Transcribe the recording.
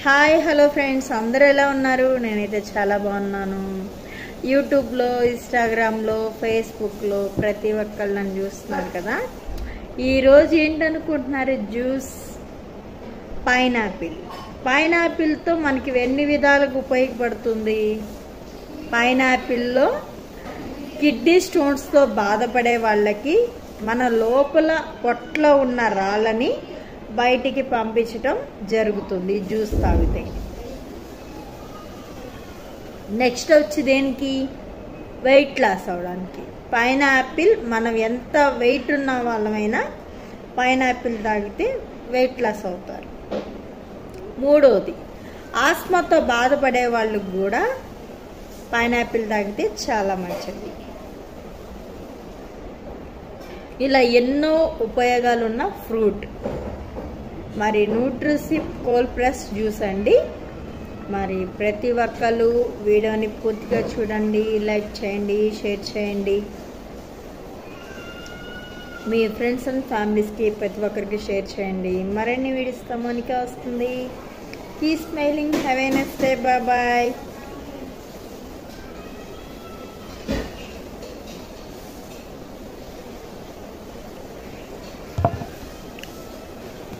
Hi hello friends, అందరూ ఎలా ఉన్నారు? నేనైతే చాలా బాగున్నాను. యూట్యూబ్లో, ఇన్స్టాగ్రామ్లో, ఫేస్బుక్లో ప్రతి ఒక్కళ్ళు నన్ను చూస్తున్నారు కదా. ఈరోజు ఏంటనుకుంటున్నారు? జ్యూస్ పైనాపిల్తో మనకి ఎన్ని విధాలుగా ఉపయోగపడుతుంది. పైనాపిల్లో కిడ్నీ స్టోన్స్తో బాధపడే వాళ్ళకి మన లోపల పొట్టలో ఉన్న రాళ్ళని బయటికి పంపించటం జరుగుతుంది జ్యూస్ తాగితే. నెక్స్ట్ వచ్చి దేనికి? వెయిట్ లాస్ అవడానికి. పైనాపిల్, మనం ఎంత వెయిట్ ఉన్న వాళ్ళమైనా పైనాపిల్ తాగితే వెయిట్ లాస్ అవుతారు. మూడోది, ఆస్మాతో బాధపడే వాళ్ళకు కూడా పైనాపిల్ తాగితే చాలా మంచిది. ఇలా ఎన్నో ఉపయోగాలున్న ఫ్రూట్. మరి న్యూట్రిసిప్ కోల్డ్ ప్రెస్ జ్యూస్ అండి. మరి ప్రతి ఒక్కళ్ళు వీడియోని పూర్తిగా చూడండి, లైక్ చేయండి, షేర్ చేయండి. మీ ఫ్రెండ్స్ అండ్ ఫ్యామిలీస్కి ప్రతి ఒక్కరికి షేర్ చేయండి. మరిన్ని వీడియోస్తో మోనికా వస్తుంది. Keep smiling. Have a nice day. Bye bye.